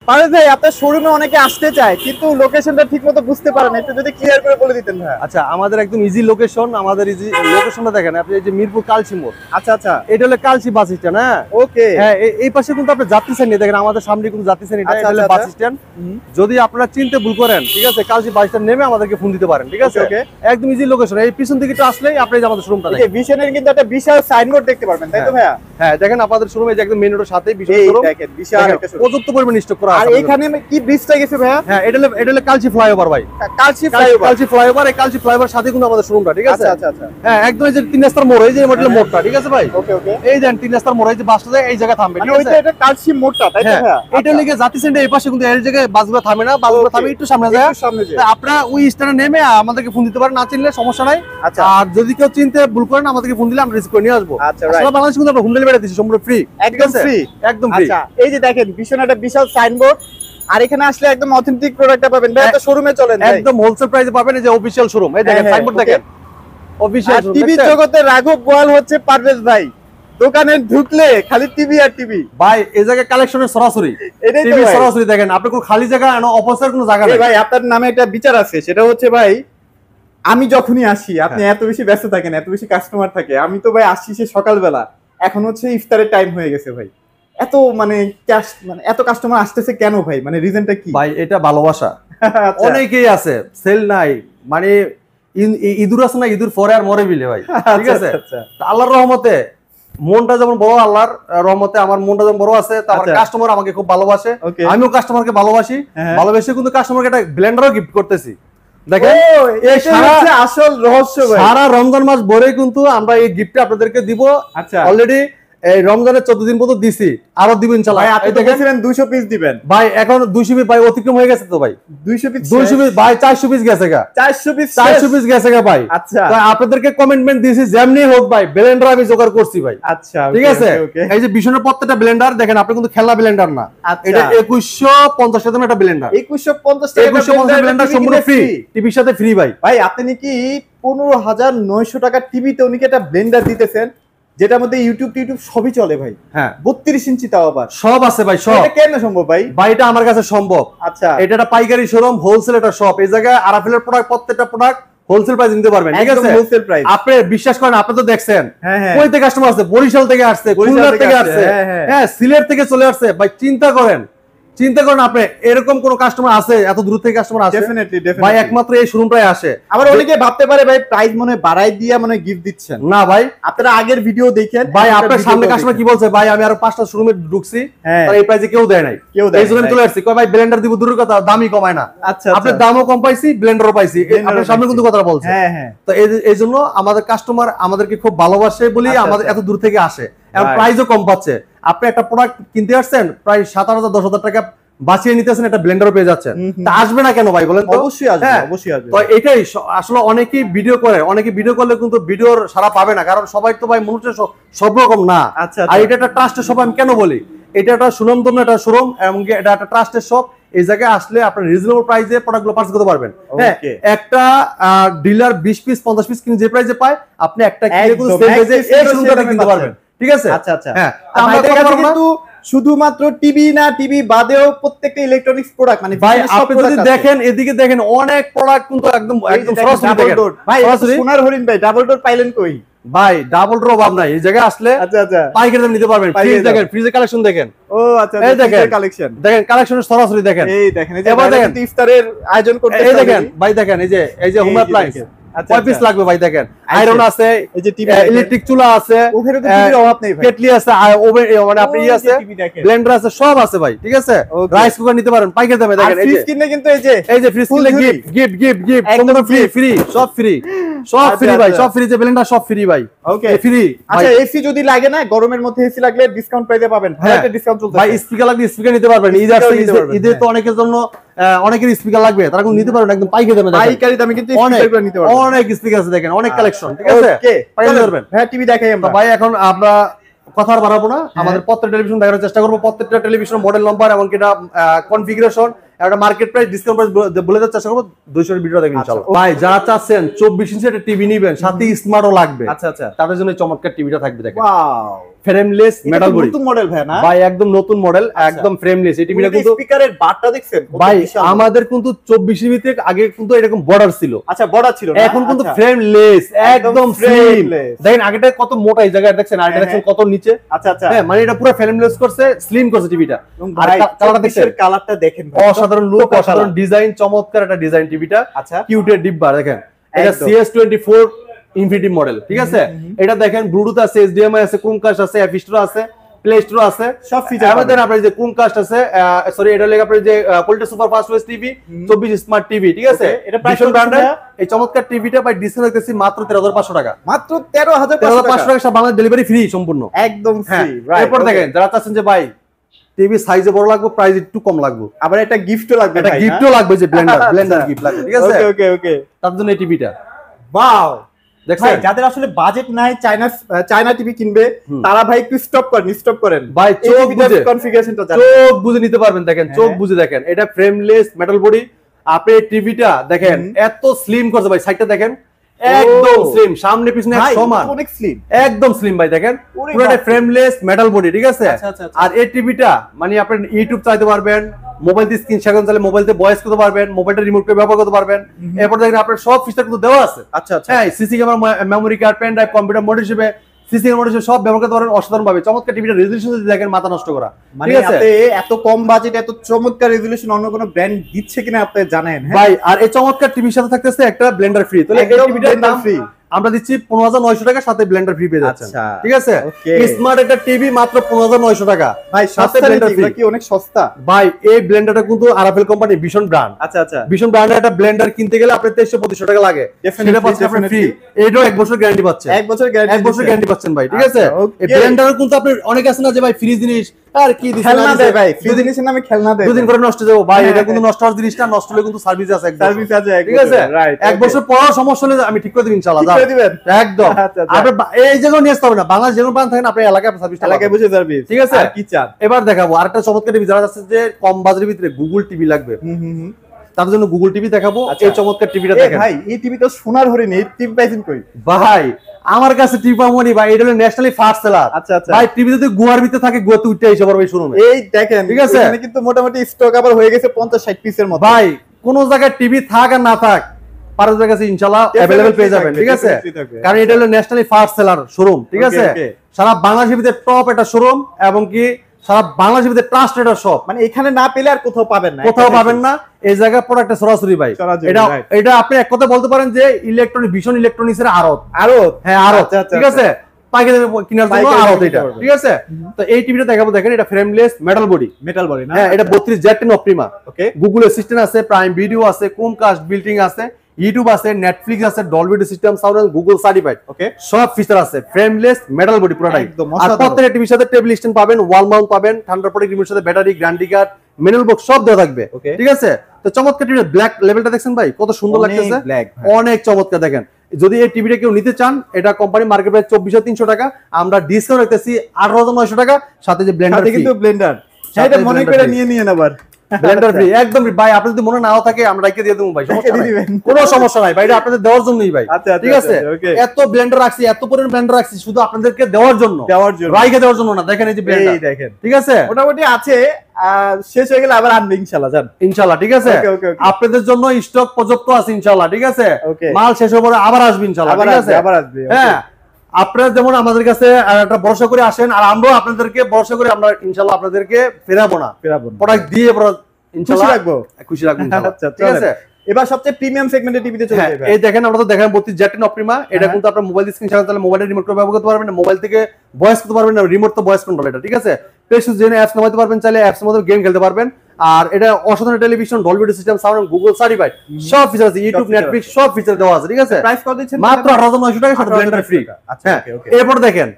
পারভেজ ভাই, আপনার শোরুমে অনেকে আসতে চায় কিন্তু লোকেশনটা ঠিকমতো বুঝতে পারে না, একটু যদি ক্লিয়ার করে বলে দিতেন ভাই। আচ্ছা, আমাদের একদম ইজি লোকেশন, আমাদের ইজি লোকেশনটা দেখেন আপনি, এই যে মিরপুর কালচি মোড়। আচ্ছা আচ্ছা, এটা হলো কালচি বাস স্ট্যান্ড। হ্যাঁ ওকে। হ্যাঁ, এই পাশে কিন্তু আপনি যাত্রী শ্রেণী দেখেন, আমাদের সামনে কিন্তু যাত্রী শ্রেণী, এটা হলো বাস স্ট্যান্ড। যদি আপনারা চিনতে ভুল করেন, ঠিক আছে, কালচি বাস স্ট্যান্ড নেমে আমাদেরকে ফোন দিতে পারেন, ঠিক আছে। একদম ইজি লোকেশন, এই পিছন দিকে আসলেই আপনি আমাদের শোরুমটা দেখেন। ভিশনের কিন্তু একটা বিশাল সাইনবোর্ড দেখতে পারবেন, তাই তো ভাইয়া? হ্যাঁ দেখেন, আপনাদের শোরুমে যে একদম মেইন রোডের সাথেই বিশাল শোরুম, দেখেন বিশাল একটা শোরুম, পর্যাপ্ত পরিমাণ স্টক করা আছে। আর এখানে কি ব্রিজটা গেছে ভাইয়া? হ্যাঁ, এটা হলো কালচি ফ্লাইওভার ভাই, কালচি ফ্লাইওভার। এই কালচি ফ্লাইওভার সাথে কিন্তু আমাদের শোরুমটা, ঠিক আছে। আচ্ছা আচ্ছা, হ্যাঁ একদম এই যে 3 রাস্তার মোড়, এই যে মডেল মোড়টা, ঠিক আছে ভাই। ওকে ওকে, এই দেন 3 রাস্তার মোড়, এই যে বাসটা যায় এই জায়গা থামবে, ঠিক আছে। এটা কালচি মোড়টা, তাই তো ভাইয়া? এটা লিগে জাতি সেন্টার এই পাশে কিন্তু এই জায়গায় বাসগুলো থামে না, বাসগুলো থামে একটু সামনে যায়। আপনারা ওই স্ট্যান্ডে নেমে আমাদেরকে ফোন দিতে পারেন, না চিনলে সমস্যা নাই। আর যদি কেউ চিনতে ভুল করেন আমাদেরকে ফোন দিলে আমরা রিসিভ করে নিয়ে আসবো। সারা বাংলাদেশে কিন্তু আমরা হোম ডেলিভারি দিচ্ছি, সম্পূর্ণ ফ্রি, একদম ফ্রি, একদম ফ্রি। আচ্ছা, এই যে দেখেন পিছনে একটা বিশাল সাইনবোর্ড, আর এখানে আসলে একদম অথেন্টিক প্রোডাক্টটা পাবেন ভাই। একটা শোরুমে চলেন, একদম হোলসেল প্রাইসে পাবেন। এই যে অফিশিয়াল শোরুম, এই দেখেন সাইনবোর্ড দেখেন, অফিশিয়াল শোরুম। টিভি জগতে রাঘব বোয়াল হচ্ছে পারভেজ ভাই, দোকানে ঢুকলে খালি টিভি আর টিভি ভাই। এই জায়গায় কালেকশনের সরাসরি টিভি সরাসরি দেখেন, আপনি কোনো খালি জায়গা না অপসার কোনো জায়গা নেই ভাই। আপনার নামে একটা বিচার আছে, সেটা হচ্ছে ভাই, আমি যখনই আসি আপনি এত বেশি ব্যস্ত থাকেন, এত বেশি কাস্টমার থাকে। আমি তো ভাই আসছি সে সকালবেলা, এখন হচ্ছে ইফতারের টাইম হয়ে গেছে ভাই। এত মানে এত কাস্টমার আসতেছে কেন ভাই? মানে রিজনটা কি ভাই? এটা ভালোবাসা। অনেকেই আছে সেল নাই, মানে ইঁদুর আছে না, ইঁদুর পরে আর মরে বিলে ভাই, ঠিক আছে। আল্লাহর রহমতে মনটা যেমন বড়, আল্লাহর রহমতে আমার মনটা যেমন বড় আছে, তারপর কাস্টমার আমাকে খুব ভালোবাসে, আমিও কাস্টমারকে ভালোবাসি। ভালোবেসে কিন্তু কাস্টমারকে একটা ব্লেন্ডারও গিফট করতেছি। দেখেন আসল রহস্য ভাই, সারা রমজান মাস ভরে কিন্তু আমরা এই গিফট আপনাদেরকে দিব। আচ্ছা, অলরেডি এই রমজানের 14 দিন পর্যন্ত দিছি, আরো দিব ইনশাআল্লাহ। ভাই আপনি দেখেছিলেন 200 পিস দিবেন ভাই, এখন 200 পিস ভাই অতিক্রম হয়ে গেছে তো ভাই। 200 পিস ভাই 400 পিস গেছে গা, 400 পিস গেছে গা ভাই। আচ্ছা, তো আপনাদেরকে কমিটমেন্ট দিয়েছি যেমনি হোক ভাই, ব্লেন্ডার আমি জোগাড় করছি ভাই। আচ্ছা ঠিক আছে। এই যে বিশনের প্রত্যেকটা ব্লেন্ডার দেখেন, আপনি কিন্তু খেলনা ব্লেন্ডার না, এটা 2150 টাকা একটা ব্লেন্ডার। 2150 টাকা ব্লেন্ডার সম্পূর্ণ ফ্রি, টিভির সাথে ফ্রি ভাই। ভাই আপনি কি 15,900 টাকা টিভিতে উনি কি একটা ব্লেন্ডার দিতেছেন, যেটার মধ্যে ইউটিউব সবই চলে ভাই? হ্যাঁ, 32 ইঞ্চি তাও আবার সব আছে ভাই, সব। এটা কেন সম্ভব ভাই? ভাই এটা আমার কাছে সম্ভব। আচ্ছা, এটা একটা পাইকারি শোরুম, হোলসেল একটা শপ। এই জায়গায় আরাফেলের প্রোডাক্ট, প্রত্যেকটা প্রোডাক্ট হোলসেল প্রাইস নিতে পারবেন, ঠিক আছে। Wholesale price. আপনি বিশ্বাস করেন, আপনি তো দেখছেন হ্যাঁ, কই থেকে কাস্টমার আসছে, বরিশাল থেকে আসছে, খুলনা থেকে আসছে, হ্যাঁ সিলেট থেকে চলে আসছে ভাই। চিন্তা করেন আপনি, এরকম কোন কাস্টমার আছে এত দূর থেকে কাস্টমার আসে? ডেফিনেটলি ভাই একমাত্র এই শোরুমটাই আসে। আবার অনেকে ভাবতে পারে ভাই প্রাইস মনে বাড়াই দিয়া মনে গিফট দিচ্ছেন। না ভাই, আপনারা আগের ভিডিও দেখেন ভাই, আপনার সামনে কাস্টমার কি বলছে, ভাই আমি আরো 5টা শোরুমে ঢুকছি, এই প্রাইসে কেউ দেয় নাই, এই জন্য চলে আসছি। কয় ভাই ব্লেন্ডার দিব, দূরের কথা দামই কমায় না। আচ্ছা, আপনি দামও কম পাইছি, ব্লেন্ডারও পাইছি, আপনার সামনে কিন্তু কথা বলছে। হ্যাঁ, তো এই জন্য আমাদের কাস্টমার আমাদেরকে খুব ভালোবাসে বলি আমাদের এত দূর থেকে আসে, এবং প্রাইসও কম পাচ্ছে। আপনি একটা প্রোডাক্ট কিনতে আসছেন প্রায় 7,000 10,000 টাকা বাঁচিয়ে নিতেছেন, একটা ব্লেন্ডারও পেয়ে যাচ্ছেন। তা আসবে না কেন ভাই বলেন তো? অবশ্যই আসবে, অবশ্যই আসবে। তো এটাই আসলে অনেকেই ভিডিও করে, অনেকে ভিডিও করলে কিন্তু ভিডিওর সারা পাবে না, কারণ সবাই তো ভাই মনুষ্য সব রকম না। আর এটা একটা ট্রাস্টের শপ। আমি কেন বলি, এটা একটা সুনামধন্য একটা শোরুম, এবং এটা একটা ট্রাস্টের শপ। এই জায়গায় আসলে আপনি রিজনেবল প্রাইসে প্রোডাক্টগুলো পারচেজ করতে পারবেন। হ্যাঁ, একটা ডিলার 20 পিস 50 পিস কিনে যে প্রাইসে পায়, আপনি একটা কিনে কিন্তু সেম প্রাইসে এই শোরুমটা কিনতে পারবেন, ঠিক আছে। আচ্ছা আচ্ছা, হ্যাঁ, আমরা কিন্তু শুধুমাত্র টিভি না, টিভি বাদেও প্রত্যেকটা ইলেকট্রনিক্স প্রোডাক্ট, মানে ভাই আপনি যদি দেখেন এদিকে দেখেন অনেক প্রোডাক্ট কিন্তু একদম সরাসরি দেখেন। ভাই সোনার হরিণ ভাই, ডাবল ডোর পাইলেন কই? ভাই ডাবল ডোর অভাব নাই, এই জায়গায় আসলে আচ্ছা আচ্ছা পাইকারি দামে নিতে পারবেন। ফ্রিজ দেখেন, ফ্রিজের কালেকশন দেখেন। ও আচ্ছা, এই দেখেন কালেকশন দেখেন, কালেকশনের সরাসরি দেখেন। এই দেখেন, এই যে এবার দেখেন ইফতারের আয়োজন করতে, এই দেখেন ভাই, দেখেন এই যে হোম অ্যাপ্লায়েন্স কয় পিস লাগবে ভাই? দেখেন আয়রন আছে, এই যে টিভি, ইলেকট্রিক চুলা আছে, ওভেনে তো টিভির অভাব নেই ভাই, কেটলি আছে, ওভেন মানে আপনি আছে, ব্লেন্ডার আছে, সব আছে ভাই, ঠিক আছে। রাইস কুকার নিতে পারেন পাইকারি দামে। দেখেন এই যে ফ্রিজ কিনলে কিন্তু এই যে ফ্রিজ কিনলে গিফট সম্পূর্ণ ফ্রি, সব ফ্রি ভাই, সব ফ্রি। যে ব্লেন্ডার সব ফ্রি ভাই, ওকে ফ্রি। আচ্ছা, এসি যদি লাগে না, গরমের মধ্যে এসি লাগলে ডিসকাউন্ট পেতে পাবেন, ভাই একটা ডিসকাউন্ট চলছে ভাই। স্পিকার লাগলে স্পিকার নিতে পারবেন, ঈদে তো অনেকের জন্য অনেকের স্পিকার লাগবে, তারা কিন্তু নিতে পারবেন একদম পাইকারি দামে। পাইকারি দামে কিন্তু স্পিকারগুলো নিতে পারবেন, অনেক স্পিকার আছে দেখেন, অনেক কালেকশন, ঠিক আছে। পাইকারি পারবেন। হ্যাঁ, টিভি দেখাই আমরা ভাই। এখন আমরা কথা আর বাড়াবো না, আমাদের প্রত্যেকটা টেলিভিশন দেখানোর চেষ্টা করবো, প্রত্যেকটা টেলিভিশন মডেল নাম্বার এবং কিটা কনফিগারেশন, একটা মার্কেট প্রাইস, ডিসকাউন্ট প্রাইস বলে দেওয়ার চেষ্টা করবো। 200 ভিডিও দেখেন ইনশাআল্লাহ। ভাই যারা চাচ্ছেন 24 ইঞ্চি একটা টিভি নেবেন, সাথে স্মার্টও লাগবে, আচ্ছা আচ্ছা, তাদের জন্য চমৎকার টিভিটা থাকবে। দেখেন ওয়াও, ফ্রেমলেস মেটাল বডি। নতুন মডেল ভাই না ভাই একদম নতুন মডেল, একদম ফ্রেমলেস। এই টিভিটা কিন্তু স্পিকারের বারটা দেখছেন ভাই আমাদের কিন্তু 24 ইঞ্চিতে আগে কিন্তু এরকম বর্ডার ছিল। আচ্ছা বর্ডার ছিল না, এখন কিন্তু ফ্রেমলেস, একদম স্লিম। দেখেন আগেটা কত মোটা, এই জায়গায় দেখছেন, আর এটা দেখছেন কত নিচে। আচ্ছা আচ্ছা, হ্যাঁ মানে এটা পুরো ফ্রেমলেস করছে, স্লিম করছে টিভিটা। আর কালারটা দেখছেন, কালারটা দেখেন ভাই, অসাধারণ লুক, অসাধারণ ডিজাইন, চমৎকার একটা ডিজাইন টিভিটা। আচ্ছা কিউটের ডিব্বা দেখেন, এটা CS24 ইনফিনিটি মডেল, ঠিক আছে। এটা দেখেন ব্লুটুথ আছে, HDMI আছে, ক্রোমকাস্ট আছে, অ্যাপ স্টোর আছে, প্লে স্টোর আছে, সব ফিচার আমাদের। আপনার যে ক্রোমকাস্ট আছে, সরি এটা লেগে আপনার যে quality super fast OS TV 24 smart TV, ঠিক আছে। এটা প্রাইস ব্র্যান্ডের এই চমৎকার টিভিটা ভাই ডিসকাউন্ট রাখতেছি মাত্র 13,500 টাকা। মাত্র 13,500 টাকা, সব বাংলা ডেলিভারি ফ্রি সম্পূর্ণ, একদম ফ্রি। এরপর দেখেন যারা চাচ্ছেন যে ভাই টিভি সাইজে বড় লাগবে, প্রাইস একটু কম লাগবে, আবার একটা গিফটও লাগবে, একটা গিফটও লাগবে, যে ব্লেন্ডার গিফট লাগবে, ঠিক আছে। ওকে ওকে ওকে, তার জন্য এই টিভিটা ওয়াও। দেখছেন যাদের আসলে বাজেট নাই, চায়না টিভি কিনবে, তারা ভাই একটু স্টপ করেন ভাই, চোখ বুঝে কনফিগারেশনটা চোখ বুঝে নিতে পারবেন। দেখেন চোখ বুঝে দেখেন, এটা ফ্রেমলেস মেটাল বডি। আপনি টিভিটা দেখেন এত স্লিম করছে ভাই, সাইডটা দেখেন একদম স্লিম, সামনে পিছনে সমান, অনেক স্লিম, একদম স্লিম ভাই। দেখেন পুরোটা ফ্রেমলেস মেটাল বডি, ঠিক আছে। আর এই টিভিটা মানে আপনি ইউটিউব চালাতে পারবেন, মোবাইল দিয়ে স্ক্রিন শেয়ার চাইলে মোবাইল দিয়ে ভয়েস করতে পারবেন, মোবাইলটা রিমোট করে ব্যবহার করতে পারবেন। এরপর দেখেন আপনার সব ফিচার কিন্তু দেওয়া আছে। আচ্ছা আচ্ছা, হ্যাঁ, CC camera, memory card, pen drive, computer mode হিসেবে সিসি ক্যামেরা হিসেবে সব ব্যবহার করতে পারেন অসাধারণ ভাবে। চমৎকার টিভিটা রেজোলিউশন যদি দেখেন মাথা নষ্ট করা, ঠিক আছে। এত কম বাজেট এত চমৎকার রেজোলিউশন অন্য কোনো ব্র্যান্ড দিচ্ছে কিনা আপনি জানেন ভাই। আর এই চমৎকার টিভির সাথে থাকতেছে একটা ব্লেন্ডার ফ্রি। তাহলে এই টিভিটার দাম ফ্রি আমরা দিচ্ছি 15,900 টাকা, সাথে ব্লেন্ডার ফ্রি পেয়ে যাচ্ছেন, ঠিক আছে। স্মার্ট একটা টিভি মাত্র 15,900 টাকা ভাই, সাথে ব্লেন্ডার ফ্রি, কি অনেক সস্তা ভাই। এই ব্লেন্ডারটা কিন্তু আরাফেল কোম্পানি ভীষণ ব্র্যান্ড। আচ্ছা আচ্ছা, ভীষণ ব্র্যান্ডের একটা ব্লেন্ডার কিনতে গেলে আপনার 2300-2500 টাকা লাগে, সেটা পাচ্ছেন আপনি ফ্রি। এটাও 1 বছর গ্যারান্টি পাচ্ছেন, 1 বছর গ্যারান্টি পাচ্ছেন ভাই, ঠিক আছে। এই ব্লেন্ডার কিন্তু আপনি অনেক আছে না যে ভাই ফ্রি জিনিস আর কি দিছেন, খেলনা দেয় ভাই, ফ্রি জিনিসের নামে খেলনা দেয়, দুদিন করে নষ্ট যাবে ভাই। এটা কিন্তু নষ্ট হওয়ার জিনিসটা, নষ্ট হলে কিন্তু সার্ভিস আছে, সার্ভিস আছে, ঠিক আছে। 1 বছর পর সমস্যা হলে আমি ঠিক করে দেব ইনশাআল্লাহ, একদম। আপনি এই জায়গায় নিয়ে আসতে হবে না, বাংলাদেশ যেমন বান থাকেন আপনি এলাকায় সার্ভিস, এলাকায় বসে সার্ভিস, ঠিক আছে। আর কি চান। এবার দেখাবো আরেকটা চমৎকার টিভি, যারা আছে যে কম বাজেটের ভিতরে গুগল টিভি লাগবে, তার জন্য গুগল টিভি দেখাবো। এই চমৎকার টিভিটা দেখেন ভাই, এই টিভি তো সোনার হরিণ, এই টিভি পাইছেন কই ভাই? আমার কাছে টিভি পামনি ভাই, এটা হলো ন্যাশনালি ফাস্ট সেলার। আচ্ছা আচ্ছা ভাই, টিভি যদি গুয়ার ভিতরে থাকে, গুয়াতে উঠতে এসে পারবে শোরুমে। এই দেখেন, ঠিক আছে, এখানে কিন্তু মোটামুটি স্টক আবার হয়ে গেছে 50-60 পিসের মতো। ভাই কোন জায়গায় টিভি থাক আর না থাক, পারদের কাছে ইনশাআল্লাহ अवेलेबल পেয়ে যাবেন, ঠিক আছে। কারণ এটা হলো ন্যাশনালি ফাস্ট সেলার শোরুম, ঠিক আছে। সারা বাংলাদেশের ভিতরে টপ একটা শোরুম, এবং কি সারা বাংলাদেশের ভিতরে ট্রাস্টেড শপ। মানে এখানে না পেলে আর কোথাও পাবেন না, কোথাও পাবেন না। এই জায়গা প্রোডাক্টটা সরাসরি ভাই, এটা আপনি এক কথা বলতে পারেন যে ইলেকট্রনিক, ভীষণ ইলেকট্রনিক্স এর আড়ত। হ্যাঁ, আড়ত, ঠিক আছে। পাইকারি কেনার জন্য আড়ত এটা, ঠিক আছে। তো এই টিভিটা দেখাবো, দেখেন এটা ফ্রেমলেস মেটাল বডি না। হ্যাঁ, এটা 32 Z10 অপটিমা। ওকে, গুগল অ্যাসিস্ট্যান্ট আছে, প্রাইম ভিডিও আছে, ক্রোমকাস্ট বিল্ট-ইন আছে, ইউটিউব আছে, নেটফ্লিক্স আছে, Dolby system sound, Google certified. Okay, সব ফিচার আছে, ফ্রেমলেস মেটাল বডি পুরোটাই। আর প্রত্যেকটা টিভির সাথে টেবিল স্ট্যান্ড পাবেন, ওয়াল মাউন্ট পাবেন, ঠান্ডা প্রোটেক্ট রিমোটের সাথে battery, guarantee card, manual box সব দেওয়া থাকবে, ঠিক আছে। তো চমৎকার টিভির ব্ল্যাক লেভেলটা দেখছেন ভাই, কত সুন্দর লাগতেছে, অনেক চমৎকার। দেখেন যদি এই টিভিটা কেউ নিতে চান, এটা কোম্পানি মার্কেট প্রাইস 24,300 টাকা, আমরা ডিসকাউন্ট রাখতেছি 18,900 টাকা, সাথে যে ব্লেন্ডার, কিন্তু ব্লেন্ডার সেটা মনে করে নিয়ে নেবার ব্লেন্ডার ফ্রি একদম ভাই। আপনার যদি মনে নাও থাকে আমরা রেখে দিয়ে দেবো ভাই, কোনো সমস্যা নাই ভাই, এটা আপনাদের দেওয়ার জন্যই ভাই, ঠিক আছে। এত ব্লেন্ডার রাখছি, এত পরিমাণ ব্লেন্ডার রাখছি শুধু আপনাদেরকে দেওয়ার জন্য, রাইখে দেওয়ার জন্য না। দেখেন এই যে ব্লেন্ডার, দেখেন, ঠিক আছে, মোটামুটি আছে, শেষ হয়ে গেলে আবার আনবে ইনশাআল্লাহ, জান ইনশাআল্লাহ, ঠিক আছে। আপনাদের জন্য স্টক পর্যাপ্ত আছে ইনশাআল্লাহ, ঠিক আছে। মাল শেষ হওয়ার পরে আবার আসবে ইনশাআল্লাহ, ঠিক আছে, আবার আসবে। হ্যাঁ, আপনারা যেমন আমাদের কাছে একটা ভরসা করে আসেন, আর আমরাও আপনাদেরকে ভরসা করে আমরা ইনশাআল্লাহ আপনাদেরকে ফেরাবো না, প্রোডাক্ট দিয়ে ইনশাআল্লাহ খুশি রাখবো ইনশাআল্লাহ, ঠিক আছে। এবার সবচেয়ে প্রিমিয়াম সেগমেন্টের টিভিতে চলে যাবে। এই দেখেন, আমরা তো দেখেন 32 Z10 অপটিমা। এটা কিন্তু আপনারা মোবাইল স্ক্রিন শেয়ার করলে মোবাইলের রিমোট করে ব্যবহার করতে পারবেন, মোবাইল থেকে ভয়েস করতে পারবেন না, রিমোট তো ভয়েস কন্ট্রোল এটা, ঠিক আছে। প্লেস্টোর জেনে অ্যাপস নামাতে পারবেন, চাইলে অ্যাপস এর মধ্যে গেম খেলতে পারবেন। আর এটা অসাধারণ television, Dolby system sound, Google certified, সব ফিচার আছে, ইউটিউব, নেটফ্লিক্স সব ফিচার দেওয়া আছে, ঠিক আছে। প্রাইস কত দিচ্ছেন? মাত্র 18,900 টাকা, সাথে ব্লেন্ডার ফ্রি। আচ্ছা, ওকে। এরপর দেখেন,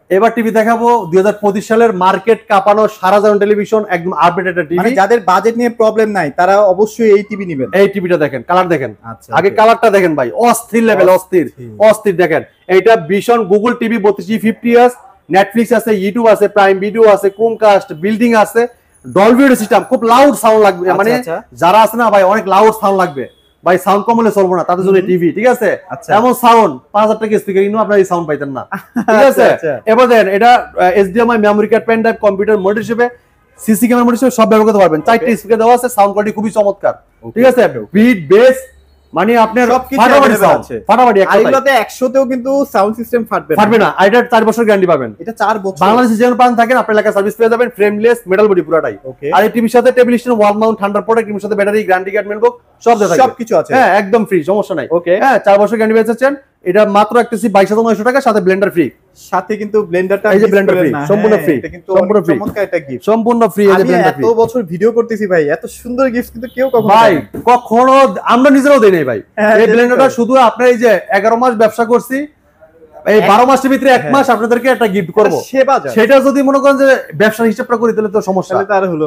এবার টিভি দেখাবো 2025 সালের মার্কেট কাঁপানো সারা জায়গার টেলিভিশন, একদম আপডেট একটা টিভি। যাদের বাজেট নিয়ে প্রবলেম নাই তারা অবশ্যই এই টিভি নেবেন। এই টিভিটা দেখেন, কালার দেখেন, আগে কালারটা দেখেন ভাই, অস্থির লেভেল, অস্থির দেখেন। এইটা ভীষণ গুগল টিভি 32G50s, নেটফ্লিক্স আছে, ইউটিউব আছে, প্রাইম ভিডিও আছে, ক্রোমকাস্ট বিল্ডিং আছে, ডলবি সিস্টেম, খুব লাউড সাউন্ড লাগবে, মানে যারা আছে না ভাই অনেক লাউড সাউন্ড লাগবে, ভাই সাউন্ড কম হলে চলবো না, তাদের জন্য টিভি, ঠিক আছে? এমন সাউন্ড 5000 টাকা স্পিকার কিনো আপনারা এই সাউন্ড পাইতেন না, ঠিক আছে? এবার দেন এটা HDMI memory card, pen drive, computer monitor হিসেবে, সিসি ক্যামেরা মনিটর হিসেবে সব ব্যবহার করতে পারবেন। 4টা স্পিকার দেওয়া আছে, সাউন্ড কোয়ালিটি খুবই চমৎকার, ঠিক আছে? বিট বেস মানে আপনার ফাটাফাটি সাউন্ড, ফাটাফাটি। এগুলোতে 100 তেও কিন্তু সাউন্ড সিস্টেম ফাটবে না। আর এটা 4 বছর গ্যারান্টি পাবেন। এটা 4 বছর বাংলাদেশে যেন পান থাকেন আপনার এলাকায় সার্ভিস পেয়ে যাবেন, ফ্রেমলেস মেটাল বডি পুরোটাই। আর এই টিভির সাথে টেবিল স্ট্যান্ড, ওয়াল মাউন্ট, ঠান্ডার প্রোডাক্ট, টিভির সাথে ব্যাটারি, গ্যারান্টি কার্ড, মেনবুক সব দেওয়া থাকে, সবকিছু আছে। হ্যাঁ একদম ফ্রি, সমস্যা নাই। হ্যাঁ 4 বছর গ্যারান্টি পেয়েছেন। এটা মাত্র একটা 22900 টাকা, সাথে ব্লেন্ডার ফ্রি। সাথে কিন্তু ব্লেন্ডারটা, এই যে ব্লেন্ডার ফ্রি, সম্পূর্ণ ফ্রি, এটা কিন্তু চমৎকার একটা গিফট, সম্পূর্ণ ফ্রি। এই যে ব্লেন্ডার ফ্রি। এত বছর ভিডিও করতেছি ভাই, এত সুন্দর গিফট কিন্তু কেউ কখনো ভাই কখনো আমরা নিজেরাও দেই নাই ভাই। এই ব্লেন্ডারটা শুধু আপনার এই যে 11 মাস ব্যবসা করছি, এই 12 মাসের ভিতরে 1 মাস আপনাদেরকে একটা গিফট করব, সেটা যদি মনে করেন যে ব্যবসার হিসাবটা করি তাহলে তো সমস্যা।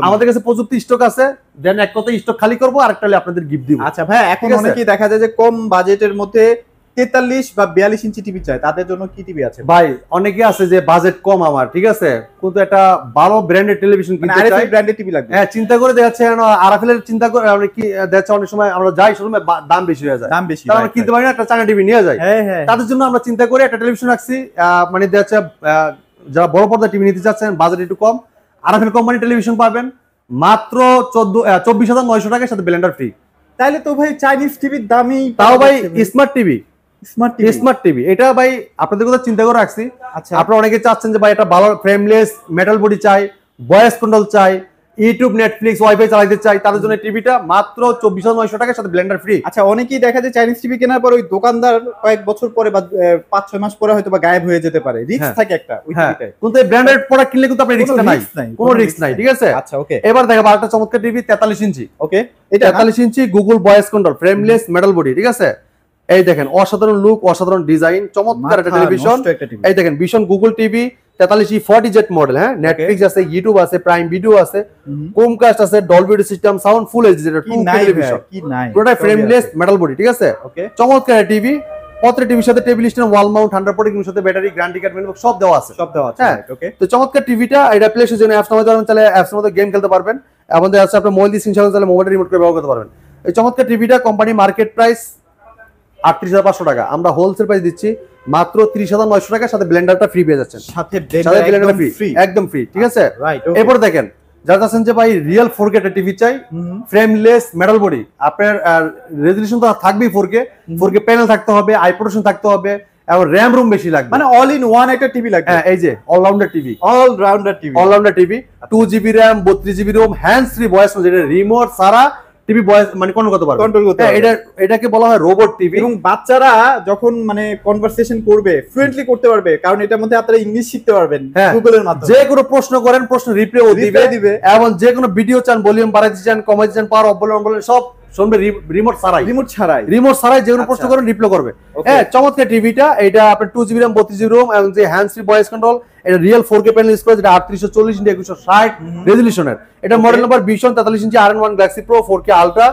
আমাদের কাছে প্রযুক্তি স্টক আছে, দেন এক কথা স্টক খালি করব, আরেকটা আপনাদের গিফট দিব। আচ্ছা ভাই, এখন অনেকেই দেখা যায় যে কম বাজেটের মধ্যে 43 বা 42 ইঞ্চি টিভি চায়, তাদের জন্য কি টিভি আছে? ভাই অনেকে আছে যে বাজেট কম আমার, ঠিক আছে, কিন্তু একটা ভালো ব্র্যান্ডের টেলিভিশন কিনতে চাই, আরএফএল ব্র্যান্ডের টিভি লাগবে। হ্যাঁ চিন্তা করে দেখাচ্ছে আরএফএল চিন্তা করে আমরা কি দেখাচ্ছে, অনেক সময় আমরা যাই শোরুমে দাম বেশি হয়ে যায়, দাম বেশি, তাহলে আমরা কিনতে পারি না, একটা চায়না টিভি নিয়ে যাই। তাদের জন্য আমরা চিন্তা করে একটা টেলিভিশন রাখছি, মানে দেখাচ্ছে যারা বড় পর্দা টিভি নিতে চাচ্ছেন, বাজেট একটু কম, আরএফএল কোম্পানি টেলিভিশন পাবেন মাত্র 24,900 টাকার সাথে ব্লেন্ডার ফ্রি। তাইলে তো ভাই চাইনিজ টিভির দামই, তাও ভাই স্মার্ট টিভি, স্মার্ট টিভি। এটা ভাই আপনাদের কথা চিন্তা করে রাখছি। আচ্ছা, আপনারা অনেকে চাচ্ছেন যে ভাই এটা ভালো ফ্রেমলেস মেটাল বডি চাই, ভয়েস কন্ট্রোল চাই, ইউটিউব, নেটফ্লিক্স, ওয়াইফাই চালাতে চাই, তাদের জন্য টিভিটা মাত্র 24,900 টাকার সাথে ব্লেন্ডার ফ্রি। আচ্ছা, অনেকেই দেখা যায় চাইনিজ টিভি কেনার পর ওই দোকানদার কয়েক বছর পরে বা 5-6 মাস পরে হয়তো বা গায়েব হয়ে যেতে পারে, রিস্ক থাকে একটা ওই টিভিটায়। কিন্তু এই ব্র্যান্ডেড প্রোডাক্ট কিনলে কিন্তু আপনার রিস্ক নাই, কোনো রিস্ক নাই, ঠিক আছে? আচ্ছা ওকে, এবার দেখো আরেকটা চমৎকার টিভি 43 ইঞ্চি। ওকে, এটা 43 inch Google voice control, frameless metal body, ঠিক আছে? এই দেখেন অসাধারণ লুক, অসাধারণ ডিজাইন, চমৎকার একটা টেলিভিশন। এই দেখেন vision Google TV 43E40Z model, হ্যাঁ নেটফ্লিক্স আছে, ইউটিউব আছে, প্রাইম ভিডিও আছে, ক্রোমকাস্ট আছে, Dolby system, sound full HD, এটা 2K টেলিভিশন, পুরোটা ফ্রেমলেস মেটাল বডি, ঠিক আছে? চমৎকার টিভি। প্রত্যেকটা টিভির সাথে টেবিল স্ট্যান্ড, ওয়াল মাউন্ট, 100% সাথে ব্যাটারি, গ্যারান্টি কার্ড, মেনবুক সব দেওয়া আছে, হ্যাঁ ওকে। তো চমৎকার টিভিটা, এটা প্লে স্টোর জন্য অ্যাপস নামাতে পারবেন, তাহলে অ্যাপসের মধ্যে গেম খেলতে পারবেন। আমাদের আছে আপনার মোবাইল দিয়ে সিম চালাতে, তাহলে মোবাইল রিমোট করে ব্যবহার করতে পারবেন। এই চমৎকার টিভিটা কোম্পানি মার্কেট প্রাইস 38,500 টাকা, আমরা হোলসেল প্রাইস দিচ্ছি মাত্র 30,900 টাকার সাথে ব্লেন্ডারটা ফ্রি পেয়ে যাচ্ছেন, সাথে ব্লেন্ডার ফ্রি, একদম ফ্রি, ঠিক আছে? এরপর দেখেন যারা আছেন যে ভাই রিয়েল 4K টিভি চাই, ফ্রেমলেস মেটাল বডি, আপনার রেজোলিউশন তো থাকবেই 4K প্যানেল থাকতে হবে, আই প্রোটেকশন থাকতে হবে, এবং র‍্যাম রুম বেশি লাগবে, মানে অল ইন ওয়ান একটা টিভি লাগবে। হ্যাঁ এই যে all rounder TV, all rounder TV 2GB RAM, 32GB ROM, hands free voice, যেটা রিমোট সারা টিভি ভয়েস মানে কন্ট্রোল করতে পারবে, এটাকে বলা হয় রোবট টিভি। এবং বাচ্চারা যখন মানে কনভারসেশন করবে ফ্লুয়েন্টলি করতে পারবে, কারণ এটার মধ্যে আপনারা ইংলিশ শিখতে পারবেন গুগলের মাধ্যমে। যে কোনো প্রশ্ন করেন, প্রশ্ন রিপ্লাই দিবে, এবং যে কোনো ভিডিও চান, ভলিউম বাড়াইতে চান, কমাইতে চান, পাওয়ার অফ বলেন সব শুনবে রিমোট ছাড়াই যে কোনো প্রশ্ন করেন রিপ্লাই করবে। হ্যাঁ চমৎকার টিভিটা, এটা আপনার 2GB র‍্যাম, 32GB রোম, এবং যে হ্যান্ডস ফ্রি ভয়েস কন্ট্রোল, এটা রিয়েল 4K প্যানেল ইউজ করে, যেটা 3840x2160 রেজোলিউশনের। এটা মডেল নাম্বার ভিশন 43 ইঞ্চি RN1 Galaxy pro 4K ultra,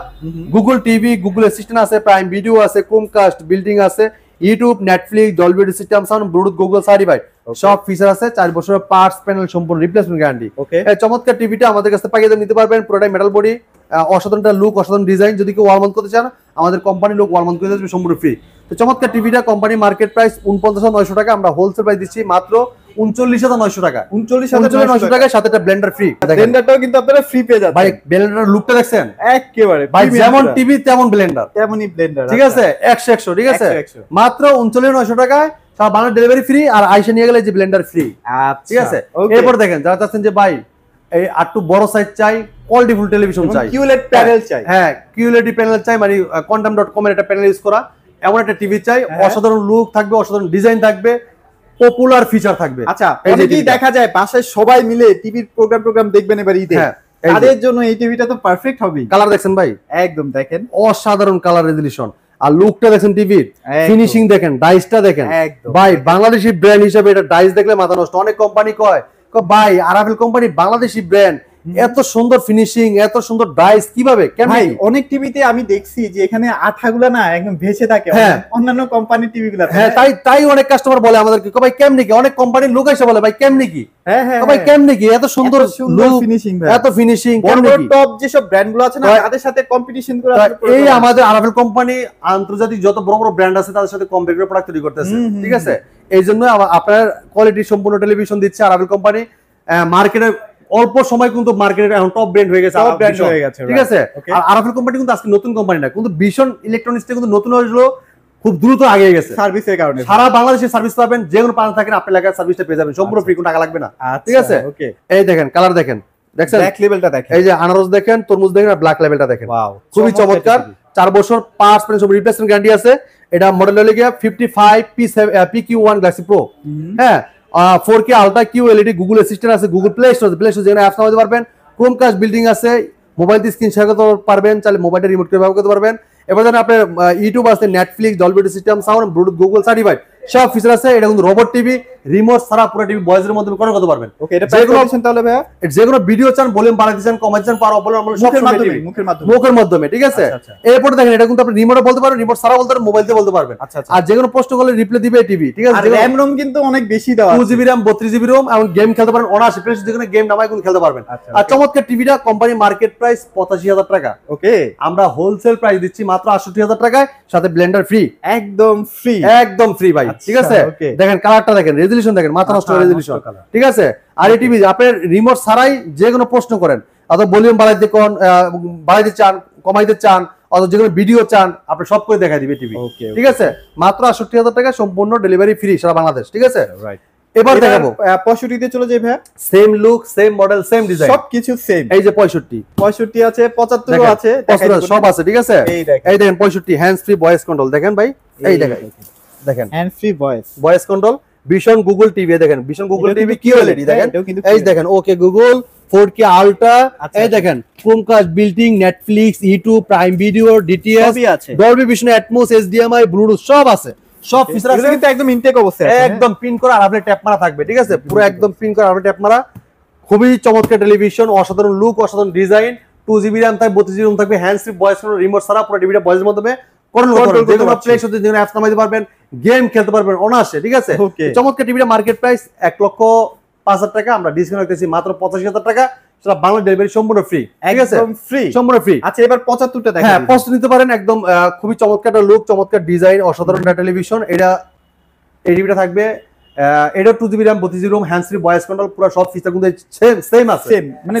Google TV, Google assistant আছে, প্রাইম ভিডিও আছে, ক্রোমকাস্ট, বিল্ডিং আছে, YouTube, Netflix, Dolby system sound, Bluetooth, Google certified, সব feature আছে। 4 বছরের পার্টস প্যানেল সম্পূর্ণ রিপ্লেসমেন্ট গ্যারান্টি। চমৎকার টিভিটা আমাদের কাছে পাইয়ে নিতে পারবেন, পুরোটাই মেটাল বডি, অসাধারণ লুক, অসাধারণ ডিজাইন। যদি কেউ ওয়াল মাউন্ট করতে চান, আমাদের কোম্পানি লোক ওয়াল মাউন্ট করে দেবে সম্পূর্ণ ফ্রি। তো চমৎকার টিভিটা কোম্পানি মার্কেট প্রাইস 49,900 টাকা, আমরা হোলসেল প্রাইস দিচ্ছি মাত্র 39,900 টাকা, 39,900 টাকার সাথে একটা ব্লেন্ডার ফ্রি। ব্লেন্ডারটাও কিন্তু আপনারা ফ্রি পেয়ে যাচ্ছেন। ভাই ব্লেন্ডারের লুকটা দেখছেন, একেবারে ভাই যেমন টিভি তেমন ব্লেন্ডার, তেমনই ব্লেন্ডার, ঠিক আছে? 100 ঠিক আছে, মাত্র 39,900 টাকায় সব বাংলা ডেলিভারি ফ্রি, আর আইসা নিয়ে গেলে যে ব্লেন্ডার ফ্রি, ঠিক আছে? এরপর দেখেন যারা চাচ্ছেন যে ভাই এই একটু বড় সাইজ চাই, কোয়ালিটিফুল টেলিভিশন চাই, কিউএলইডি প্যানেল চাই, হ্যাঁ কিউএলইডি প্যানেল চাই, মানে quantum.com এর একটা প্যানেল ইউজ করা, এমন একটা টিভি চাই, অসাধারণ লুক থাকবে, অসাধারণ ডিজাইন থাকবে, পপুলার ফিচার থাকবে। আচ্ছা, অনেকেই দেখা যায় বাসায় সবাই মিলে টিভির প্রোগ্রাম দেখবেন এবার ঈদে, তাদের জন্য এই টিভিটা তো পারফেক্ট হবে। কালার দেখছেন ভাই, একদম দেখেন অসাধারণ কালার রেজোলিউশন, আর লুকটা দেখেন, টিভির ফিনিশিং দেখেন, ডাইসটা দেখেন ভাই, বাংলাদেশি ব্র্যান্ড হিসেবে এটা ডাইস দেখলে মাথা নষ্ট। অনেক কোম্পানি কয় ভাই আরএফএল কোম্পানি বাংলাদেশি ব্র্যান্ড, এত সুন্দর ফিনিশিং, এত সুন্দর ডাইস কিভাবে কেমন? অনেক টিভিতে আমি দেখছি যে এখানে আঠাগুলা না একদম ভেসে থাকে অন্যান্য কোম্পানির টিভি গুলা। হ্যাঁ, তাই অনেক কাস্টমার বলে আমাদেরকে, ভাই কেমনে কি, অনেক কোম্পানির লোক এসে বলে ভাই কেমনে কি, ভাই কেমনে কি এত সুন্দর ফিনিশিং, এত ফিনিশিং, টপ যেসব ব্র্যান্ড গুলো আছে না তাদের সাথে কম্পিটিশন করে এই আমাদের আরাভেল কোম্পানি আন্তর্জাতিক যত বড় বড় ব্র্যান্ড আছে তাদের সাথে কম্পিট করে প্রোডাক্ট তৈরি করতেছে। ঠিক আছে, এই জন্য আপনার কোয়ালিটি সম্পূর্ণ টেলিভিশন দিচ্ছে আরাভেল কোম্পানি। মার্কেটে অল্প সময় কিন্তু মার্কেটে এখন টপ ব্র্যান্ড হয়ে গেছে, ঠিক আছে। আর আরাভেল কোম্পানি কিন্তু আজকে নতুন কোম্পানি না, কিন্তু ভীষণ ইলেকট্রনিক্স কিন্তু নতুন হয়েছিল, খুব দ্রুত আগে গেছে সার্ভিসের কারণে। সারা বাংলাদেশে সার্ভিস পাবেন, যে কোনো প্রান্তে থাকেন আপনি এলাকায় সার্ভিসটা পেয়ে যাবেন সম্পূর্ণ ফ্রি, কোনো টাকা লাগবে না। ঠিক আছে, এই দেখেন কালার দেখেন, দেখছেন ব্ল্যাক লেভেলটা দেখেন, এই যে আনারস দেখেন, তরমুজ দেখেন, আর ব্ল্যাক লেভেলটা দেখেন, খুবই চমৎকার। 4 বছর পার্টস সব রিপ্লেসমেন্ট গ্যারান্টি আছে। এটা মডেল হলো গিয়া 55 PQ1 গ্যালাক্সি প্রো। হ্যাঁ, 4K ultra Q LED, Google assistant আছে, গুগল প্লে স্টোর যেখানে অ্যাপস নামাতে পারবেন, ক্রোমকাস্ট বিল্ডিং আছে, মোবাইল দিয়ে স্ক্রিন শেয়ার করতে পারবেন, চাইলে মোবাইলটা রিমোট করে ব্যবহার করতে পারবেন। এবার ধরেন আপনার ইউটিউব আছে, Netflix, Dolby system sound, Bluetooth, Google certified সব ফিচার আছে। এটা কিন্তু রোবট টিভি, রিমোট ছাড়া পুরো টিভি ভয়েসের মাধ্যমে কন্ট্রোল করতে পারবেন। ওকে, এটা প্রাইস কত তাহলে ভাই? যে কোনো ভিডিও চান, ভলিউম বাড়াতে চান, কমাতে চান, পাওয়ার বলেন আমরা সব সময় মুখের মাধ্যমে। ঠিক আছে, এরপর দেখেন এটা কিন্তু আপনি রিমোটে বলতে পারেন, রিমোট ছাড়া বলতে পারেন, মোবাইল দিয়ে বলতে পারবেন। আর যে কোনো প্রশ্ন করলে রিপ্লাই দিবে টিভি। ঠিক আছে, আর র‍্যাম রম কিন্তু অনেক বেশি দেওয়া, 2GB র‍্যাম, 32GB র‍্যাম, এবং গেম খেলতে পারেন অনায়াসে, প্লেস যেখানে গেম নামায় কিন্তু খেলতে পারবেন। আর চমৎকার টিভিটা কোম্পানি মার্কেট প্রাইস 85,000 টাকা। ওকে, আমরা হোলসেল প্রাইস দিচ্ছি মাত্র 68,000 টাকায়, সাথে ব্লেন্ডার ফ্রি, একদম ফ্রি ভাই। ঠিক আছে, দেখেন কালারটা দেখেন, রেজোলিউশন দেখেন, মাথা নষ্ট রেজোলিউশন। ঠিক আছে, আর এই টিভি আপনার রিমোট ছাড়াই যে কোনো প্রশ্ন করেন, অথবা ভলিউম বাড়াইতে চান, কমাইতে চান, অথবা যে কোনো ভিডিও চান, আপনি সব করে দেখাই দিবে টিভি। ঠিক আছে, মাত্র 68,000 টাকা, সম্পূর্ণ ডেলিভারি ফ্রি সারা বাংলাদেশ। ঠিক আছে, এবার দেখাবো 65 তে চলে যাই ভাই। Same look, same model, same design, সবকিছু সেম। এই যে 65 আছে, 75 আছে, সব আছে। ঠিক আছে, এই দেখেন 65 হ্যান্ডস ফ্রি ভয়েস কন্ট্রোল দেখেন ভাই, এই দেখেন হ্যান্ডস ফ্রি ভয়েস কন্ট্রোল, ভীষণ গুগল টিভি দেখেন, ভীষণ গুগল টিভি কিউএলইডি দেখেন, এই দেখেন ওকে গুগল 4K আলট্রা, এই দেখেন Chromecast building, Netflix, YouTube, prime video, DTS সবই আছে, Dolby vision, atoms, HDMI, Bluetooth সব আছে, সব ফিচার আছে, কিন্তু একদম ইনটেক অবস্থায়, একদম পিন করা আর আপনি ট্যাপ মারা থাকবে। ঠিক আছে, পুরো একদম পিন করা আর আপনি ট্যাপ মারা, খুবই চমৎকার টেলিভিশন, অসাধারণ লুক, অসাধারণ ডিজাইন, 2GB র‍্যাম থাকবে, 32GB র‍্যাম থাকবে, hands free voice control, remote ছাড়া পুরো টিভিটা ভয়েসের মাধ্যমে গেম খেলতে পারবেন অনায়াসে। ঠিক আছে, চমৎকার টিভিটা মার্কেট প্রাইস 1,05,000 টাকা, আমরা ডিসকাউন্ট রাখতেছি মাত্র 85,000 টাকা, সেটা বাংলা ডেলিভারি সম্পূর্ণ ফ্রি। ঠিক আছে, ফ্রি, সম্পূর্ণ ফ্রি। আচ্ছা, এবার 75টা দেখেন। হ্যাঁ, 75 নিতে পারেন, একদম খুবই চমৎকার লুক, চমৎকার ডিজাইন, অসাধারণ টেলিভিশন। এটা এই টিভিটা থাকবে, এটা 2GB RAM, 32GB RAM, hands free voice control, পুরো সব ফিচার কিন্তু সেম আছে, মানে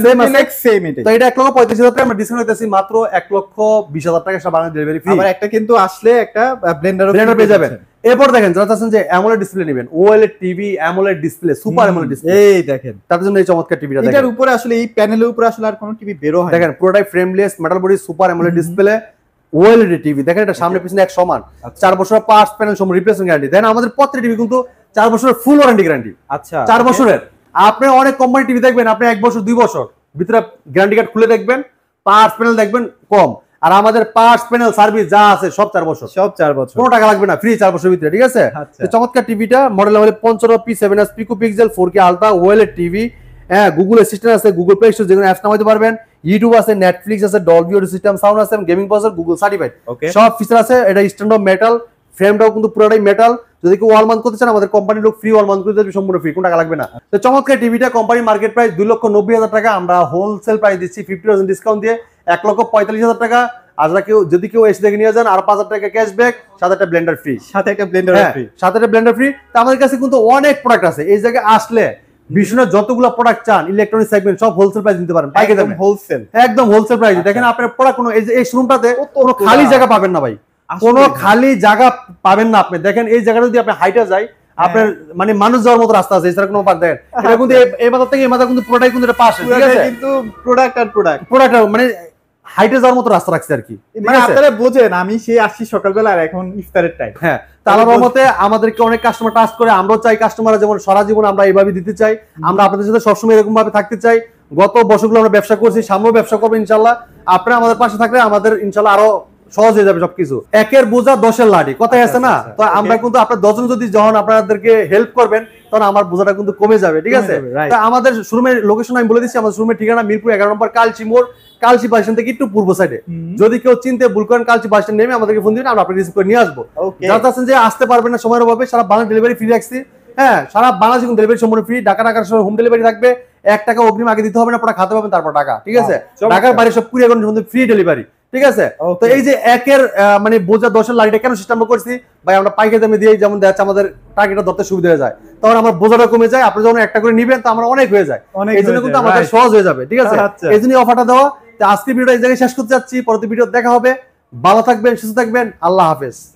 সেম। তো এটা 1,35,000 টাকা, আমরা ডিসকাউন্ট রাখতেছি মাত্র 1,20,000 টাকা, সেটা বাংলা ডেলিভারি ফ্রি। আবার একটা কিন্তু আসলে একটা ব্লেন্ডার পেয়ে যাবেন। এরপর দেখেন যারা চাচ্ছেন যে অ্যামোলেড ডিসপ্লে নেবেন, OLED TV, AMOLED display, super AMOLED display, এই দেখেন তার জন্য এই চমৎকার টিভিটা দেখেন। এটার উপরে আসলে এই প্যানেলের উপরে আসলে আর কোনো টিভি বেরো হয় না, দেখেন পুরোটাই frameless metal body, super AMOLED display, OLED TV দেখেন, এটা সামনে পিছনে এক সমান, 4 বছরের পার্টস প্যানেল সব রিপ্লেসমেন্ট গ্যারান্টি। দেখেন আমাদের প্রত্যেকটা টিভি কিন্তু 4 বছরের ফুল ওয়ারেন্টি গ্যারান্টি। আচ্ছা, 4 বছরের। আপনি অনেক কোম্পানি টিভি দেখবেন, আপনি 1 বছর 2 বছর ভিতরে গ্যারান্টি কার্ড খুলে দেখবেন, পার্টস প্যানেল দেখবেন কম, আর আমাদের পার্টস প্যানেল সার্ভিস যা আছে সব 4 বছর, সব 4 বছর, কোনো টাকা লাগবে না, ফ্রি 4 বছরের ভিতরে। ঠিক আছে, তো চমৎকার টিভিটা মডেল হলো 55 P7s pico pixel 4K ultra OLED TV. হ্যাঁ, গুগল অ্যাসিস্ট্যান্ট আছে, গুগল প্লে স্টোর যেখানে অ্যাপস নামাতে পারবেন, ইউটিউব আছে, নেটফ্লিক্স আছে, ডলবি অডিও সিস্টেম সাউন্ড আছে, গেমিং প্রসেসর, গুগল সার্টিফাইড সব ফিচার আছে। এটা স্ট্যান্ড অফ মেটাল, ফ্রেমটাও কিন্তু পুরোটাই মেটাল। যদি কেউ ওয়াল মাউন্ট করতে চান, আমাদের কোম্পানির লোক ফ্রি ওয়াল মাউন্ট করে দেবে, সম্পূর্ণ ফ্রি, কোনো টাকা লাগবে না। তো চমৎকার টিভিটা কোম্পানি মার্কেট প্রাইস 2,90,000 টাকা, আমরা হোলসেল প্রাইস দিচ্ছি 50% ডিসকাউন্ট দিয়ে 1,45,000 টাকা। আর যদি কেউ এসে দেখে নিয়ে যান, আর 5,000 টাকা ক্যাশব্যাক, সাথে একটা ব্লেন্ডার ফ্রি, সাথে একটা ব্লেন্ডার ফ্রি। তো আমাদের কাছে কিন্তু অনেক প্রোডাক্ট আছে, এই জায়গায় আসলে বিশ্বনাথ যতগুলো প্রোডাক্ট চান ইলেকট্রনিক সেগমেন্ট সব হোলসেল প্রাইস দিতে পারেন, পাইকারি দামে, হোলসেল, একদম হোলসেল প্রাইস। দেখেন আপনার প্রোডাক্ট কোনো এই শোরুমটাতে কোনো খালি জায়গা পাবেন না ভাই, কোনো খালি জায়গা পাবেন না আপনি। দেখেন এই জায়গাটা যদি আপনি হাইটে যাই, আপনার মানে মানুষ যাওয়ার মতো রাস্তা আছে, এছাড়া কোনো পার দেখেন। এটা কিন্তু এই মাথা থেকে এই মাথা কিন্তু পুরোটাই কিন্তু এটা পাশে, ঠিক আছে, কিন্তু প্রোডাক্ট মানে হাইটে যাওয়ার মতো রাস্তা রাখছে আর কি। মানে আপনারা বোঝেন আমি সেই আসছি সকালবেলা আর এখন ইফতারের টাইম। হ্যাঁ, তার মতে আমাদেরকে অনেক কাস্টমার ট্রাস্ট করে, আমরাও চাই কাস্টমাররা যেমন সারা জীবন আমরা এইভাবে দিতে চাই, আমরা আপনাদের সাথে সবসময় এরকম ভাবে থাকতে চাই। গত বছরগুলো আমরা ব্যবসা করছি, সামনেও ব্যবসা করবো ইনশাল্লাহ। আপনারা আমাদের পাশে থাকলে আমাদের ইনশাল্লাহ আরো সহজ হয়ে যাবে সবকিছু। একের বোঝা 10-এর লাঠি কথাই আছে না? তো আমরা কিন্তু আপনার 10 জন যদি যখন আপনাদেরকে হেল্প করবেন তখন আমার বোঝাটা কিন্তু কমে যাবে, ঠিক আছে? তা আমাদের শোরুমের লোকেশন আমি বলে দিচ্ছি। আমাদের শোরুমের ঠিকানা মিরপুর 11 নম্বর কালচি মোড়, কালচি বাস স্ট্যান্ড থেকে একটু পূর্ব সাইডে। যদি কেউ চিনতে ভুল করেন কালচি বাস স্ট্যান্ড নেমে আমাদেরকে ফোন দিবেন, আমরা আপনাকে রিসিভ করে নিয়ে আসবো। যারা চাচ্ছেন যে আসতে পারবেন না সময়ের অভাবে, সারা বাংলা ডেলিভারি ফ্রি রাখছি। হ্যাঁ, সারা বাংলাদেশে কিন্তু ডেলিভারি সম্পূর্ণ ফ্রি। ঢাকার হোম ডেলিভারি থাকবে। 1 টাকা অগ্রিম আগে দিতে হবে না, প্রোডাক্ট হাতে পাবেন তারপর টাকা, ঠিক আছে? ঢাকার বাইরে সব কুরিয়ার কন্ডিশন ফ্রি ডেলিভারি, ঠিক আছে? তো এই যে একের মানে বোঝা 10-এর লাঠিটা কেন সিস্টেম করছি ভাই, আমরা পাইকারি দামে দিয়ে, যেমন দেখা যাচ্ছে আমাদের টার্গেটটা ধরতে সুবিধা হয়ে যায়, তখন আমার বোঝাটা কমে যায়। আপনি যখন একটা করে নিবেন তো আমরা অনেক হয়ে যায়, এই জন্য কিন্তু আমাদের সহজ হয়ে যাবে, ঠিক আছে? এই জন্য অফারটা দেওয়া। তো আজকে ভিডিওটা এই জায়গায় শেষ করতে যাচ্ছি, পরবর্তী ভিডিও দেখা হবে। ভালো থাকবেন, সুস্থ থাকবেন, আল্লাহ হাফেজ।